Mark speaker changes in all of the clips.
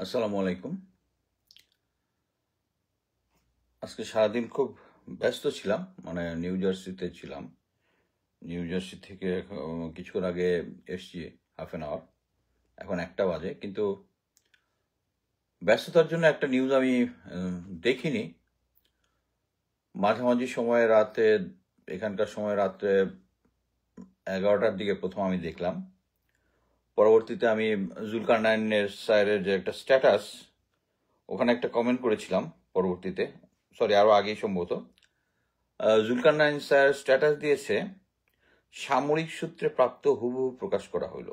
Speaker 1: আসসালামু আলাইকুম। আজকে সারাদিন খুব ব্যস্ত ছিলাম, মানে নিউ জার্সিতে ছিলাম। নিউ জার্সি থেকে কিছুক্ষণ আগে এসছি, হাফ অ্যান আওয়ার। এখন 1টা বাজে, কিন্তু ব্যস্ততার জন্য একটা নিউজ আমি দেখিনি। মাঝামাঝি সময় রাতে, এখানকার সময় রাত্রে 11টার দিকে প্রথম আমি দেখলাম। পরবর্তীতে আমি জুলকারনাইনের স্যারের যে একটা স্ট্যাটাস, ওখানে একটা কমেন্ট করেছিলাম পরবর্তীতে, সরি আরো আগেই সম্ভবত। জুলকারনাইন স্যার স্ট্যাটাস দিয়েছে, সামরিক সূত্রে প্রাপ্ত হুবহু প্রকাশ করা হইল।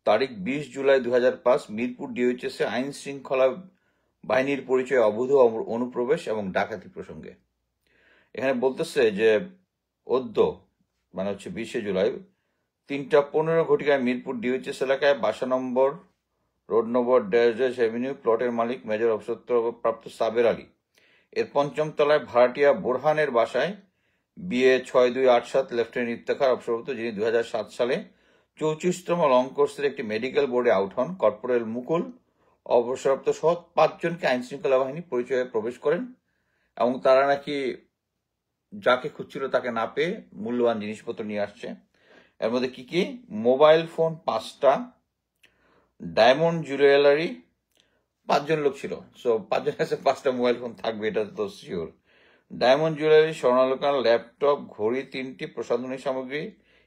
Speaker 1: তারিখ 20 জুলাই 2005, মিরপুর ডিওএইচএসে আইন শৃঙ্খলা বাহিনীর পরিচয়ে অবৈধ অনুপ্রবেশ এবং ডাকাতি প্রসঙ্গে। এখানে বলতেছে যে অদ্য, মানে হচ্ছে 20 জুলাই 3টা 15 ঘটিকায় মিরপুর ডিওএইচএস এলাকায় বাসা নম্বর রোড নম্বর ড্যাশ এভিনিউ প্লটের মালিক মেজর অবসরপ্রাপ্ত সাবের আলী এর 5ম তলায় ভাড়াটিয়া বোরহানের বাসায় বিএ 6287 লেফটেন্যান্ট ইফতেখার অবসরপ্রাপ্ত, যিনি 2007 সালে 34তম লং কোর্সের একটি মেডিকেল বোর্ডে আউট হন, কর্পোরেল মুকুল অবসরপ্রাপ্ত সহ 5 জনকে আইন শৃঙ্খলা বাহিনী পরিচয়ে প্রবেশ করেন এবং তারা নাকি যাকে খুঁজছিল তাকে না পেয়ে মূল্যবান জিনিসপত্র নিয়ে আসছে। এর মধ্যে কি কি? মোবাইল ফোন 5টা, ডায়মন্ড জুয়েলারি, 5 জন লোক ছিল, সো 5 জনের কাছে 5টা মোবাইল ফোন থাকবে এটা তো শিওর। ডায়মন্ড জুয়েলারি, স্বর্ণালঙ্কার, ল্যাপটপ, ঘড়ি 3টি, প্রসাধনী সামগ্রী,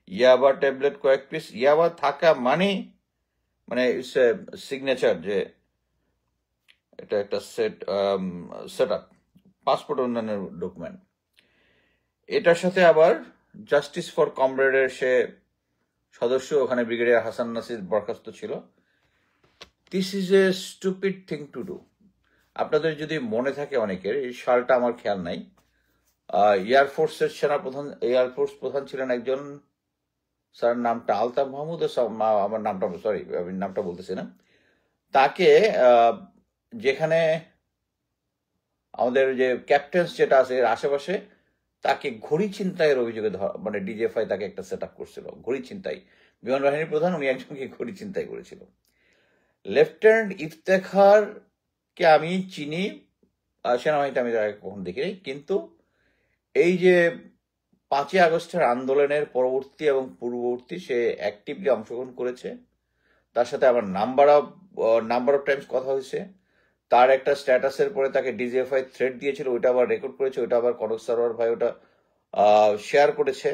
Speaker 1: ইয়াবা ট্যাবলেট কয়েক পিস। ইয়াবা থাকা মানে সিগনেচার, যে এটা একটা সেট আপ, পাসপোর্ট অন্যান্য ডকুমেন্ট। এটার সাথে আবার জাস্টিস ফর কমরেডের সে সদস্য, ওখানে ব্রিগেডিয়ার হাসান নাসির বরখাস্ত ছিল। This is a stupid thing to do. আপনাদের যদি মনে থাকে, অনেকের, এই সালটা আমার খেয়াল নাই, এয়ারফোর্সের সেনাপ্রধান, এয়ারফোর্স প্রধান ছিলেন একজন, স্যার নামটা আলতাফ মাহমুদ, আমার নামটা, সরি আমি নামটা বলতেছি না। তাকে যেখানে আমাদের যে ক্যাপ্টেন্স যেটা আছে এর আশেপাশে, তাকে ঘড়ি ছিনতাইয়ের অভিযোগে মানে ডিজিএফআই তাকে একটা সেট আপ করছিল, ঘড়ি ছিনতাই। বিমান বাহিনীর প্রধান, উনি একজনকে ঘড়ি ছিনতাই করেছিল। লেফটেন্যান্ট ইফতেখার কে আমি চিনি, সেনাবাহিনীতে আমি তাকে কখন দেখিনি, কিন্তু এই যে 5ই আগস্টের আন্দোলনের পরবর্তী এবং পূর্ববর্তী সে অ্যাক্টিভলি অংশগ্রহণ করেছে। তার সাথে আবার নাম্বার অফ টাইমস কথা হয়েছে। তার একটা স্ট্যাটাসের পরে তাকে ডিজিএফআই থ্রেট দিয়েছিল, ওইটা আবার রেকর্ড করেছে, ওইটা আবার কনক সারোয়ার ভাই ওটা শেয়ার করেছে।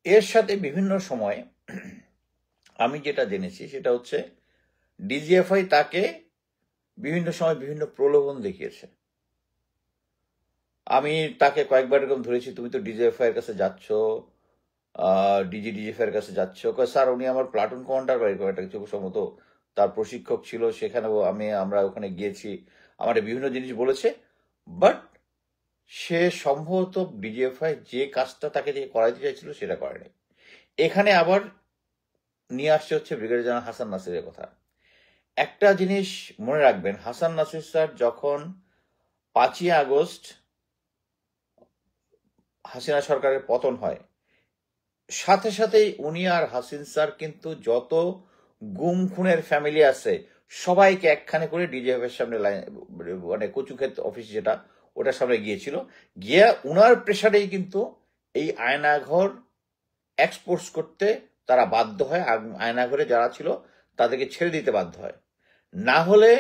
Speaker 1: এর সাথে বিভিন্ন সময় আমি যেটা জেনেছি সেটা হচ্ছে ডিজিএফআই তাকে বিভিন্ন সময় বিভিন্ন প্রলোভন দেখিয়েছে। আমি তাকে কয়েকবার এরকম ধরেছি, তুমি তো ডিজিএফআই এর কাছে যাচ্ছ, ডিজিএফআই এর কাছে যাচ্ছ। স্যার উনি আমার প্লাটুন কমান্ডার বা এরকম একটা কিছু সম্ভবত তার প্রশিক্ষক ছিল, সেখানেও আমরা ওখানে গিয়েছি, আমার বিভিন্ন জিনিস বলেছে। বাট সে সম্ভবত ডিজিএফআই যে কাজটা তাকে দিয়ে করাইতে চাইছিল সেটা করেনি। এখানে আবার নিয়ে আসছে হচ্ছে ব্রিগেডিয়ার জেনারেল হাসান নাসিরের কথা। একটা জিনিস মনে রাখবেন, হাসান নাসির স্যার যখন 5ই আগস্ট হাসিনা সরকারের পতন হয়, সাথে সাথেই উনি আর হাসিন স্যার কিন্তু যত গুম খুনের ফ্যামিলি আছে সবাইকে একখানে করে ডিজিএফ এর সামনে, মানে কচুক্ষেত অফিস যেটা, ওটার সামনে গিয়েছিল। গিয়ে উনার প্রেসারেই কিন্তু এই আয়নাঘর এক্সপোর্টস করতে তারা বাধ্য হয়, আয়নাঘরে যারা ছিল তাদেরকে ছেড়ে দিতে বাধ্য হয়। না হলে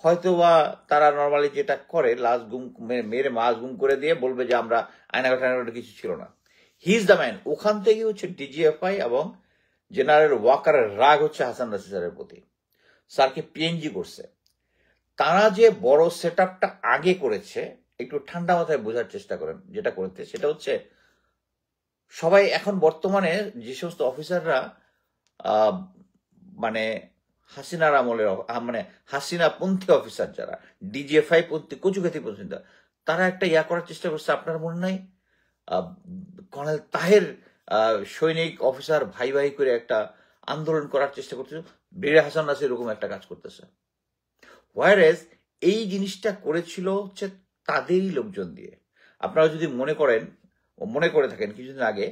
Speaker 1: হয়তোবা তারা নর্মালি যেটা করে, লাশ গুম মেরে মাছ গুম করে দিয়ে বলবে যে আমরা আয়নাঘর কিছু ছিল না। He is the man. ওখান থেকে হচ্ছে ডিজিএফআই এবং জেনারেল ওয়াকারের রাগ হচ্ছে হাসান নাসির স্যারের প্রতি। স্যারকে পিএনজি করছে। তারা যে বড় সেট আপটা আগে করেছে, একটু ঠান্ডা মাথায় বোঝার চেষ্টা করেন। যেটা করেছে সেটা হচ্ছে, সবাই এখন বর্তমানে যে সমস্ত অফিসাররা মানে হাসিনার আমলের, মানে হাসিনা পন্থী অফিসার যারা, ডিজিএফআই পন্থী কচুকাতি পন্থী, তারা একটা করার চেষ্টা করছে। আপনার মনে নাই কর্নেল তাহের সৈনিক অফিসার ভাই ভাই করে একটা আন্দোলন করার চেষ্টা করতেছে, ব্রিগেডিয়ার হাসান নাসির এরকম একটা কাজ করতেছে। হোয়ারেজ এই জিনিসটা করেছিল হচ্ছে তাদেরই লোকজন দিয়ে। আপনারা যদি মনে করে থাকেন, কিছুদিন আগে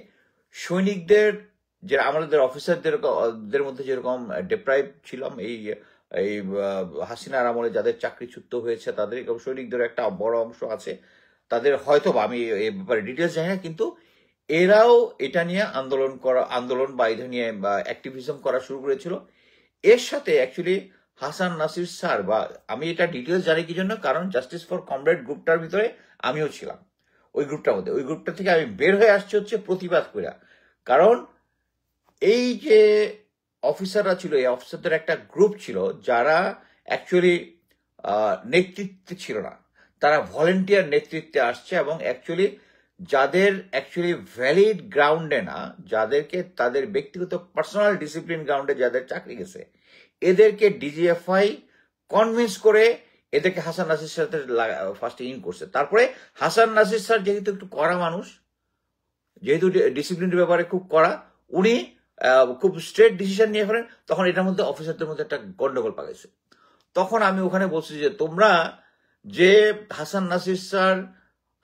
Speaker 1: সৈনিকদের যে আমাদের অফিসারদের মধ্যে যেরকম ডিপ্রাইভ ছিলাম এই এই হাসিনার আমলে যাদের চাকরিচ্যুত হয়েছে তাদের সৈনিকদের একটা বড় অংশ আছে, তাদের হয়তো আমি এই ব্যাপারে ডিটেলস জানি না, কিন্তু এরাও এটা নিয়ে আন্দোলন বা এটা নিয়ে অ্যাক্টিভিজম করা শুরু করেছিল। এর সাথে অ্যাকচুয়ালি হাসান নাসির স্যার, বা আমি এটা ডিটেলস জানি কি জন্য, কারণ জাস্টিস ফর কমরেড গ্রুপটার ভিতরে আমিও ছিলাম ওই গ্রুপটার মধ্যে। ওই গ্রুপটা থেকে আমি বের হয়ে আসছি হচ্ছে প্রতিবাদ করে, কারণ এই যে অফিসাররা ছিল, এই অফিসারদের একটা গ্রুপ ছিল যারা অ্যাকচুয়ালি নেতৃত্বে ছিল না, তারা ভলেন্টিয়ার নেতৃত্বে আসছে, এবং অ্যাকচুয়ালি যাদের অ্যাকচুয়ালি ভ্যালিড গ্রাউন্ডে না, যাদেরকে তাদের ব্যক্তিগত পার্সোনাল ডিসিপ্লিন গ্রাউন্ডে যাদের চাকরি গেছে, এদেরকে ডিজিএফআই কনভিন্স করে এদেরকে হাসান নাসির সাথে ফার্স্টে ইন করছে। তারপরে হাসান নাসির স্যার যেহেতু একটু কড়া মানুষ, যেহেতু ডিসিপ্লিনের ব্যাপারে খুব কড়া, উনি খুব স্ট্রেট ডিসিশন নিয়ে ফেলেন, তখন এটার মধ্যে অফিসারদের মধ্যে একটা গন্ডগোল পাকাইছে। তখন আমি ওখানে বলছি যে তোমরা যে হাসান নাসির স্যার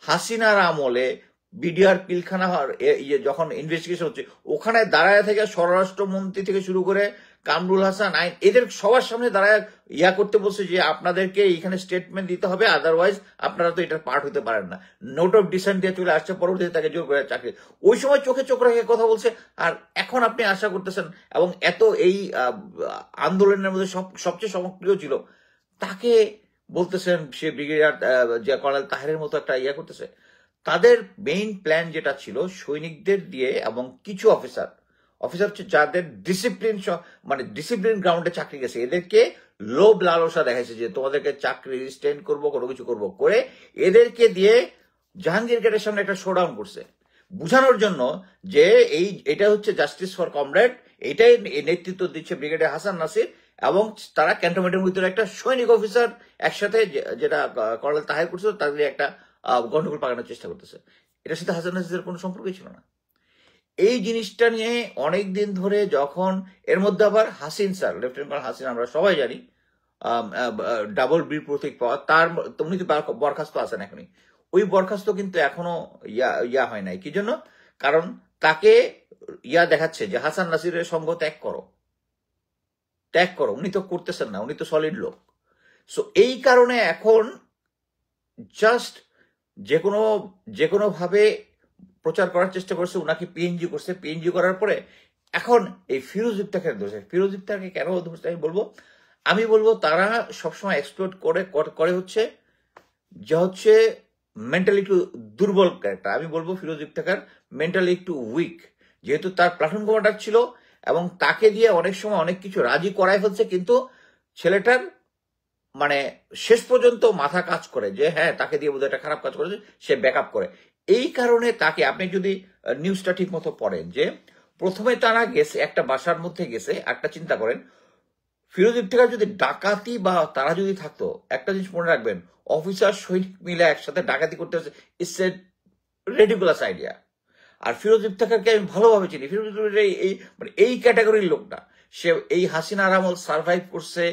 Speaker 1: হাসিনার আমলে বিডিআর পিলখানা যখন ইনভেস্টিগেশন হচ্ছে, ওখানে দাঁড়ায় থেকে স্বরাষ্ট্রমন্ত্রী থেকে শুরু করে কামরুল হাসান আইন, এদের সবার সামনে দাঁড়ায় করতে বলছে যে আপনাদেরকে এখানে স্টেটমেন্ট দিতে হবে, আদারওয়াইজ আপনারা তো এটার পার্ট হতে পারেন না। নোট অফ ডিসেন্ট দিয়ে চলে আসছে, পরবর্তীতে তাকে জোর করে চাকরি। ওই সময় চোখে চোখ রেখে কথা বলছে, আর এখন আপনি আশা করতেছেন, এবং এত এই আন্দোলনের মধ্যে সবচেয়ে সক্রিয় ছিল, তাকে বলতেছেন সে ব্রিগেডিয়ার যে কর্নেল তাহেরের মতো একটা করতেছে। তাদের মেইন প্ল্যান যেটা ছিল সৈনিকদের দিয়ে এবং কিছু অফিসার হচ্ছে যাদের ডিসিপ্লিন গ্রাউন্ডে চাকরি গেছে, এদেরকে লোভ লালসা দেখাইছে যে তোমাদেরকে চাকরি রিস্টেন্ড করবো, কোনো কিছু করবো করে এদেরকে দিয়ে জাহাঙ্গীর গেটের সামনে একটা শোডাউন করছে, বুঝানোর জন্য যে এটা হচ্ছে জাস্টিস ফর কমরেড, এটাই নেতৃত্ব দিচ্ছে ব্রিগেডিয়ার হাসান নাসির, এবং তারা ক্যান্টনমেন্টের ভিতরে একটা সৈনিক অফিসার একসাথে যেটা কর্নেল তাহের করছিল তাদের একটা গন্ডগোল পাকানোর চেষ্টা করতেছে। এটার সাথে হাসান নাসিরের কোনো সম্পর্কই ছিল না। এই জিনিসটা নিয়ে অনেক দিন ধরে, যখন এর মধ্যে আবার Hasin sir, lieutenant colonel Hasin, আমরা সবাই জানি ডাবল বি প্রতীক পাওয়া, তার উনি তো বরখাস্ত আছেন এখনই, ওই বরখাস্ত কিন্তু এখনো হয় নাই। কি জন্য? কারণ তাকে দেখাচ্ছে যে হাসান নাসিরের সঙ্গ ত্যাগ করো, উনি তো করতেছেন না, উনি তো সলিড লোক। সো এই কারণে এখন জাস্ট যে কোনো ভাবে প্রচার করার চেষ্টা করছে, উনাকে পিএনজি করছে, পিএনজি করার পরে এখন এই ফিরোজ ইফতেখার ধরছে। ফিরোজ ইফতেখারকে কেন ধরছে আমি বলবো তারা সবসময় এক্সপ্লোর করে হচ্ছে যে হচ্ছে মেন্টালি একটু দুর্বল ক্যারেক্টার। আমি বলবো ফিরোজ ইফতেখার মেন্টালি একটু উইক, যেহেতু তার প্লাটুন কমান্ডার ছিল এবং তাকে দিয়ে অনেক সময় অনেক কিছু রাজি করাই ফেলছে, কিন্তু ছেলেটার শেষ পর্যন্ত মাথা কাজ করে যে হ্যাঁ তাকে দিয়ে বোধহয় একটা খারাপ কাজ করেছে, সে ব্যাকআপ করে। এই কারণে তাকে, আপনি যদি নিউজটা ঠিক মতো পড়েন, যে প্রথমে তারা গেছে একটা বাসার মধ্যে গেছে, একটা চিন্তা করেন ফিরোজ ইফতেখার যদি ডাকাতি বা তারা যদি থাকতো, একটা জিনিস মনে রাখবেন, অফিসার সৈনিক মিলে একসাথে ডাকাতি করতে হচ্ছে, ইটস এ রেডিকুলাস আইডিয়া। আর ফিরোজ ইফতেখারকে আমি ভালোভাবে চিনি, ফিরোজ ইফতেখার এই ক্যাটাগরির লোকটা, সে এই হাসিনার আমল সার্ভাইভ করছে,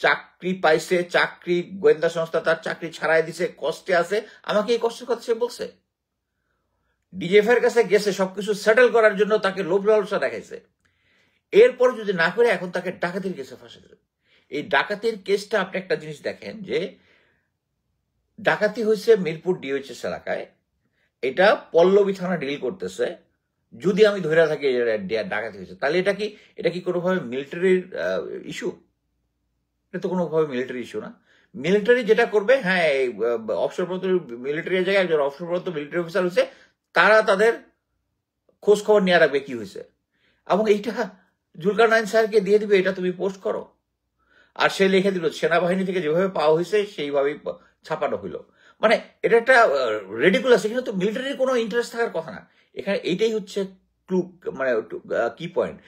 Speaker 1: চাকরি পাইছে, চাকরি গোয়েন্দা সংস্থা তার চাকরি ছাড়াই দিছে, কষ্টে আছে, আমাকে এই কষ্টের কথা সে বলছে। ডিজিএফ এর কাছে গেছে সবকিছু সেটেল করার জন্য, তাকে লোভ লালসা দেখাইছে, এরপর যদি না করে এখন তাকে ডাকাতির কেসে ফাঁসেছে। এই ডাকাতির কেসটা আপনি একটা জিনিস দেখেন, যে ডাকাতি হয়েছে মিরপুর ডিওএইচএস এলাকায়, এটা পল্লবী থানা ডিল করতেছে। যদি আমি ধরে থাকি ডাকাতি হয়েছে, তাহলে এটা কি কোনোভাবে মিলিটারির ইস্যু? এটা তো কোনোভাবে মিলিটারি ইস্যু না। মিলিটারি যেটা করবে, হ্যাঁ অবসরপ্রাপ্ত মিলিটারি জায়গায় একজন অবসরপ্রাপ্ত মিলিটারি অফিসার হয়েছে, তারা তাদের খোঁজ খবর নিয়ে রাখবে কি হয়েছে, এবং এইটা জুলকারনাইন স্যারকে দিয়ে দিবে, এটা তুমি পোস্ট করো। আর সে লিখে দিল সেনাবাহিনী থেকে যেভাবে পাওয়া হয়েছে সেইভাবেই ছাপানো হইলো। এটা একটা রেডিকুলাস। এখানে তো মিলিটারির কোনো ইন্টারেস্ট থাকার কথা না। এখানে এইটাই হচ্ছে ক্লু, কি পয়েন্ট।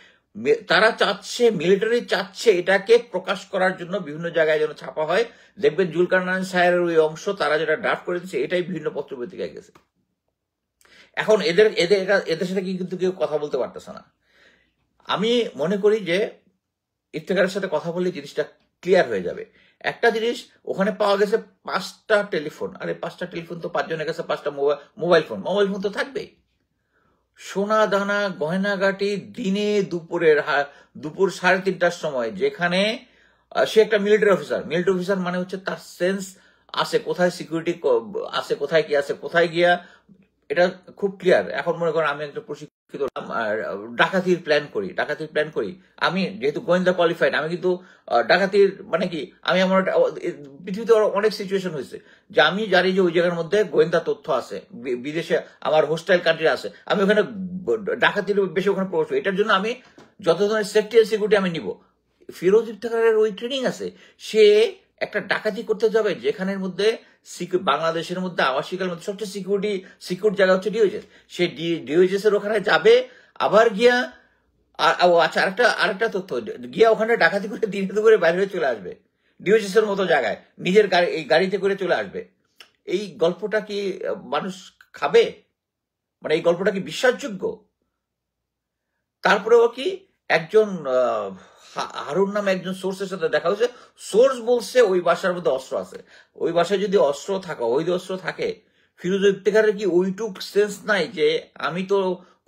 Speaker 1: তারা চাচ্ছে, মিলিটারি চাচ্ছে এটাকে প্রকাশ করার জন্য বিভিন্ন জায়গায় যেন ছাপা হয়। দেখবেন জুলকারনাইন স্যারের ওই অংশ তারা যেটা ড্রাফট করে দিচ্ছে, এটাই বিভিন্ন পত্র পত্রিকায় গেছে। এখন এদের সাথে কিন্তু কেউ কথা বলতে পারতেছে না। আমি মনে করি যে ইফতেখারের সাথে কথা বললে জিনিসটা ক্লিয়ার হয়ে যাবে। একটা জিনিস ওখানে পাওয়া গেছে 5টা টেলিফোন। আরে 5টা টেলিফোন তো 5 জনের কাছে 5টা মোবাইল ফোন তো থাকবেই। সোনা দানা গয়নাগাটি দিনে দুপুর 3:30টার সময়, যেখানে সে একটা মিলিটারি অফিসার মানে হচ্ছে তার সেন্স আছে কোথায় সিকিউরিটি আছে, কোথায় কি আছে, কোথায় গিয়া এটা খুব ক্লিয়ার। এখন মনে করেন আমি একটা প্রশিক্ষিত ডাকাতির প্ল্যান করি, আমি যেহেতু গোয়েন্দা কোয়ালিফাইড, আমি কিন্তু ডাকাতির মানে কি, আমি আমার পৃথিবীতে অনেক সিচুয়েশন হয়েছে যে আমি জানি যে ওই জায়গার মধ্যে গোয়েন্দা তথ্য আছে, বিদেশে আমার হোস্টাইল কান্ট্রি আছে, আমি ওখানে ডাকাতির বেশি ওখানে প্রবেশ করি। এটার জন্য আমি যত ধরনের সেফটি এন্ড সিকিউরিটি আমি নিব। ফিরোজ ইফতেখারের ওই ট্রেনিং আছে, সে একটা ডাকাতি করতে যাবে যেখানের মধ্যে বাংলাদেশের মধ্যে আবাসিকের মধ্যে সবচেয়ে সিকিউর জায়গা হচ্ছে ডিওএইচএস। সে ডিওএইচএস এর ওখানে যাবে, আবার গিয়া আচ্ছা আরেকটা তথ্য, গিয়া ওখানে ডাকাতি করে দিনে দুপুরে বাইরে হয়ে চলে আসবে ডিওএইচএস এর মতো জায়গায়, নিজের গাড়িতে করে চলে আসবে। এই গল্পটা কি মানুষ খাবে? মানে এই গল্পটা কি বিশ্বাসযোগ্য? তারপরেও কি একজন হারুন নামে একজন সোর্সের সাথে দেখা হয়েছে, সোর্স বলছে ওই বাসার মধ্যে অস্ত্র আছে। ওই বাসায় যদি অবৈধ অস্ত্র থাকে, ফিরোজ ইফতেখারের কি ওইটুক সেন্স নাই যে আমি তো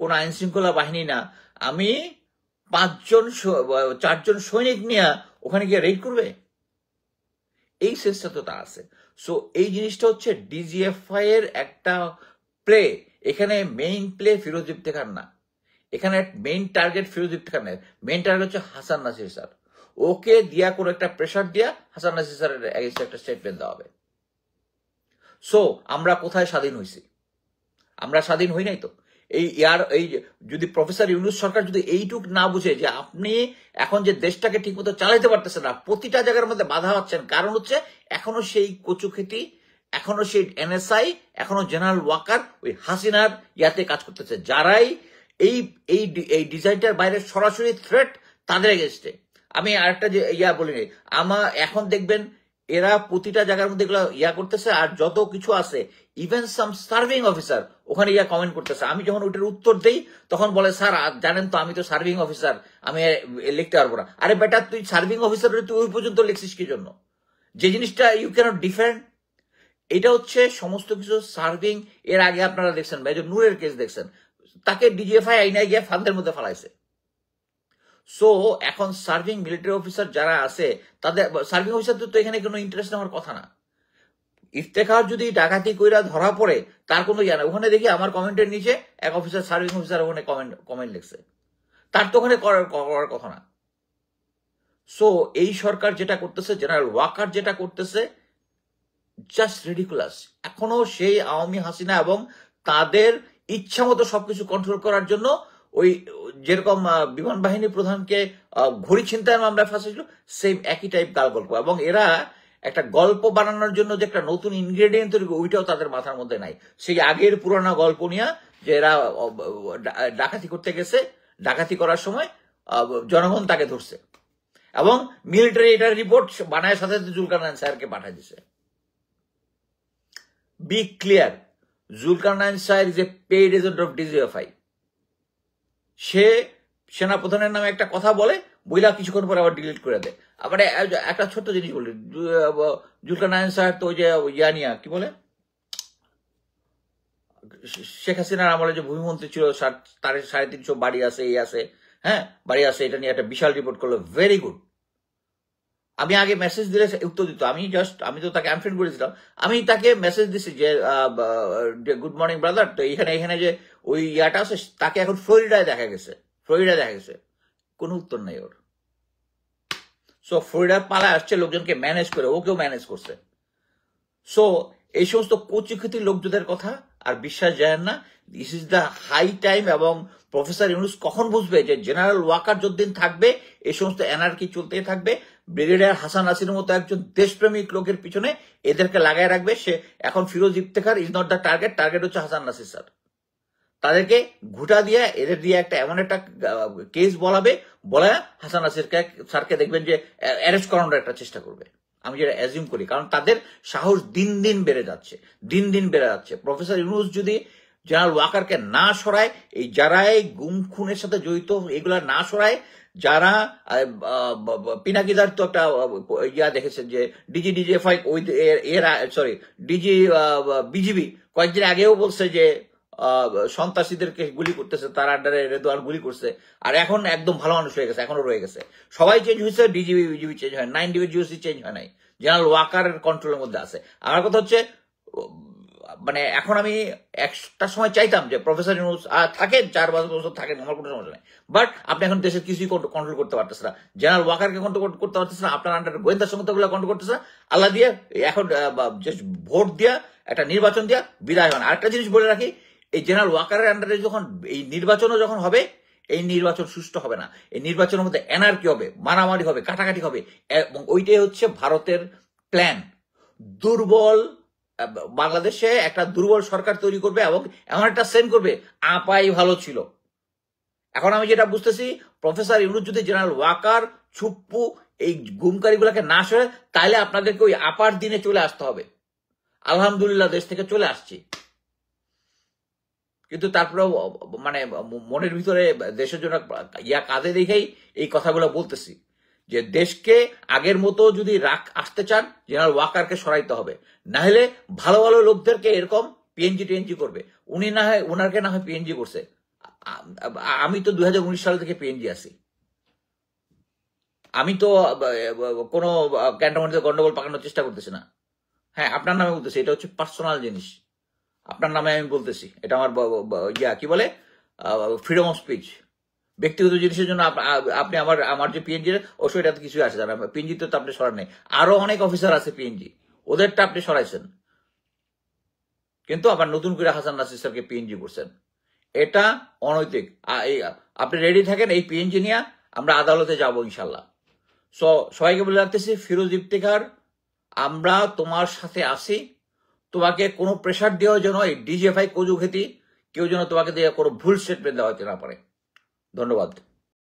Speaker 1: কোন আইন শৃঙ্খলা বাহিনী না, আমি 4জন সৈনিক নিয়ে ওখানে গিয়ে রেড করবে? এই সেন্সটা তো তা আছে। সো এই জিনিসটা হচ্ছে ডিজিএফআই এর একটা প্লে। এখানে মেইন প্লে ফিরোজ ইফতেখার না, এখানে মেইন টার্গেট ফিরোজ ইফতেখার না, মেইন টার্গেট হচ্ছে হাসান নাসির স্যার। ওকে দিয়া করে একটা প্রেশার দিয়া হাসান নাসির স্যারের এগেইনস্টে একটা স্টেটমেন্ট দেওয়া হবে। সো আমরা কোথায় স্বাধীন হইছি? আমরা স্বাধীন হই নাই তো। এই যদি প্রফেসর ইউনূস সরকার যদি এইটুক না বুঝে যে আপনি এখন যে দেশটাকে ঠিকমতো চালাইতে পারতেছেন না, প্রতিটা জায়গার মধ্যে বাধা হচ্ছেন, কারণ হচ্ছে এখনো সেই কচুখেতি, এখনো সেই এনএসআই, এখনো জেনারেল ওয়াকার ওই হাসিনার ইয়াতে কাজ করতেছে, যারাই এই এই এই ডিজাইনটার বাইরে সরাসরি থ্রেট তাদের এগেনস্টে। আমি আরেকটা যে বলিনি, এখন দেখবেন এরা প্রতিটা জায়গার মধ্যে এগুলো করতেছে, আর যত কিছু আছে ইভেন সাম সার্ভিং অফিসার ওখানে কমেন্ট করতেছে। আমি যখন ওইটার উত্তর দেই তখন বলে, স্যার জানেন তো আমি তো সার্ভিং অফিসার, আমি লিখতে পারবো না। আরে বেটা, তুই সার্ভিং অফিসার তুই ওই পর্যন্ত লিখছিস কি জন্য? যে জিনিসটা ইউ ক্যানট ডিফেন্ড। এটা হচ্ছে সমস্ত কিছু সার্ভিং। এর আগে আপনারা দেখছেন মেজর নূরের কেস দেখছেন, তাকে ডিজিএফআই আইনায় গিয়ে ফান্দের মধ্যে ফেলাইছে। সো এখন সার্ভিং মিলিটারি অফিসার যারা আছে, তাদের সার্ভিং অফিসারদের তো এখানে কোনো ইন্টারেস্ট নেওয়ার কথা না। ইফতেখার যদি ডাকাতি কইরা ধরা পড়ে, তার কোনো ইয়া না। ওখানে দেখি আমার কমেন্টের নিচে এক অফিসার, সার্ভিং অফিসার ওখানে কমেন্ট লিখছে, তার তো ওখানে করার কথা না। সো এই সরকার যেটা করতেছে, জেনারেল ওয়াকার যেটা করতেছে, জাস্ট রিডিকুলাস। এখনো সেই আওয়ামী হাসিনা এবং তাদের ইচ্ছা মতো সবকিছু কন্ট্রোল করার জন্য ওই যেরকম বিমান বাহিনী প্রধানকে ঘড়ি ছিনতাইয়ের মামলায় ফাঁসিয়েছিল, সেম একই টাইপ গল্প। এবং এরা একটা গল্প বানানোর জন্য যে একটা নতুন ইনগ্রেডিয়েন্ট তৈরি, ওইটাও তাদের মাথার মধ্যে নাই। সেই আগের পুরানো গল্প নিয়ে যে এরা ডাকাতি করতে গেছে, ডাকাতি করার সময় জনগণ তাকে ধরছে এবং মিলিটারি এটার রিপোর্ট বানায় সাথে সাথে জুলকারনাইন স্যারকে পাঠিয়ে দিছে। Be clear, Zulkarnain sir is a paid agent of DGFI. সে সেনাপ্রধানের নামে একটা কথা বলে, বইলা কিছুক্ষণ পরে আবার ডিলিট করে দেয়। আবার একটা ছোট্ট জিনিস বলি, জুলকারনাইন স্যার তো যে ইয়ানিয়া কি বলে, শেখ হাসিনার আমলে যে ভূমিমন্ত্রী ছিল, তার 350 বাড়ি আছে, এই আছে, হ্যাঁ বাড়ি আছে, এটা নিয়ে একটা বিশাল রিপোর্ট করলো, ভেরি গুড। আমি আগে মেসেজ দিলে উত্তর দিত, আমি তো তাকে আনফ্রেন্ড করেছিলাম, আমি তাকে মেসেজ দিছি যে গুড মর্নিং ব্রাদার। তো এখানে যে ওই ইয়াটা আছে, তাকে এখন ফ্লোরিডায় দেখা গেছে, কোনো উত্তর নাই ওর। সো ফ্লোরিডার পালায় আসছে লোকজনকে ম্যানেজ করে, ওকেও ম্যানেজ করছে। সো এই সমস্ত কচিক্ষিতির লোকজনের কথা আর বিশ্বাস যায় না। This is the high time. এবং প্রফেসর ইউনূস কখন বুঝবে যে জেনারেল ওয়াকার যতদিন থাকবে এই সমস্ত এনার্কি চলতেই থাকবে। ব্রিগেডিয়ার হাসান নাসিরের মতো একজন দেশপ্রেমিক লোকের পিছনে এদেরকে লাগায় রাখবে। সে এখন Firoz Iftekhar is not the target হচ্ছে হাসান নাসির স্যার। তাদেরকে ঘুটা দিয়ে এদের দিয়ে এমন একটা কেস বলাবে, হাসান নাসির স্যারকে দেখবেন যে অ্যারেস্ট করানোর একটা চেষ্টা করবে। আমি যেটা অ্যাজিউম করি, কারণ তাদের সাহস দিন দিন বেড়ে যাচ্ছে। প্রফেসর ইউনূস যদি জেনারেল ওয়াকারকে না সরায়, এই যারাই গুম খুনের সাথে জড়িত এগুলা না সরায়, যারা পিনাকিদার তো একটা দেখেছেন যে বিজিবি কয়েকদিন আগেও বলছে যে সন্ত্রাসীদেরকে গুলি করতেছে, তার আন্ডারে রেদওয়ান গুলি করছে, আর এখন একদম ভালো মানুষ হয়ে গেছে, এখনো রয়ে গেছে। সবাই চেঞ্জ হয়েছে, ডিজিবি বিজিবি চেঞ্জ হয়, 9 ডিভিজিওসি চেঞ্জ হয় নাই, জেনারেল ওয়াকারের কন্ট্রোলের মধ্যে আছে। আমার কথা হচ্ছে মানে এখন আমি একটা সময় চাইতাম যে প্রফেসর ইউনূস থাকেন, 4-5 বছর থাকেন, আমার কোনো সমস্যা নেই, বাট আপনি এখন দেশের কিছুই কন্ট্রোল করতে পারতেছেন না, জেনারেল ওয়াকারকে কন্ট্রোল করতে পারতেছেন না, আপনার আন্ডারে গোয়েন্দা সংস্থাগুলো কন্ট্রোল করতেছে না। আল্লাহ দিয়ে এখন ভোট দিয়া একটা নির্বাচন দিয়া বিদায় হন। আরেকটা জিনিস বলে রাখি, এই জেনারেল ওয়াকারের আন্ডারে যখন এই নির্বাচনও যখন হবে, এই নির্বাচন সুষ্ঠু হবে না, এই নির্বাচনের মধ্যে এনার্কি হবে, মারামারি হবে, কাটাকাটি হবে, এবং ওইটাই হচ্ছে ভারতের প্ল্যান। দুর্বল বাংলাদেশে একটা দুর্বল সরকার তৈরি করবে এবং এমন একটা সেন্ড করবে আপাই ভালো ছিল। এখন আমি যেটা বুঝতেছি, প্রফেসর ইউনূস যদি জেনারেল ওয়াকার, ছুপ্পু এই গুমকারীগুলোকে না সরে, তাহলে আপনাদেরকে ওই আপার দিনে চলে আসতে হবে। আলহামদুলিল্লাহ দেশ থেকে চলে আসছি, কিন্তু তারপরেও মানে মনের ভিতরে দেশের জন্য কাঁধে দেখেই এই কথাগুলো বলতেছি যে দেশকে আগের মতো যদি আসতে চান, জেনারেল ওয়াকারকে সরাইতে হবে, না হলে ভালো ভালো লোকদেরকে এরকম পিএনজি টিএনজি করবে। উনি না হয়, ওনাকে না হয় পিএনজি করছে, আমি তো 2019 সাল থেকে পিএনজি আছি, আমি তো কোনো ক্যান্টনমেন্টে গন্ডগোল পাকানোর চেষ্টা করতেছি না। হ্যাঁ, আপনার নামে বলতেছি, এটা হচ্ছে পার্সোনাল জিনিস, আপনার নামে আমি বলতেছি, এটা আমার কি বলে ফ্রিডম অফ স্পিচ। ব্যক্তিগত জিনিসের জন্য আপনি আমার যে পিএনজি অবশ্যই এটাতে কিছু আসে জানা, পিএনজি তো আপনি সরান নেই, আরো অনেক অফিসার আছে পিএনজি, ওদেরটা আপনি সরাইছেন, কিন্তু আবার নতুন করে হাসান নাসির স্যারকে পিএনজি করছেন, এটা অনৈতিক। আপনি রেডি থাকেন, এই পিএনজি নিয়ে আমরা আদালতে যাব ইনশাল্লাহ। সো সবাইকে বলে রাখতেছি, ফিরোজ ইফতেখার, আমরা তোমার সাথে আছি, তোমাকে কোনো প্রেশার দেওয়া যেন এই ডিজিএফআই কজু খেতি কেউ যেন তোমাকে দিয়ে কোনো ভুল স্টেটমেন্ট দেওয়া হতে না পারে। ধন্যবাদ।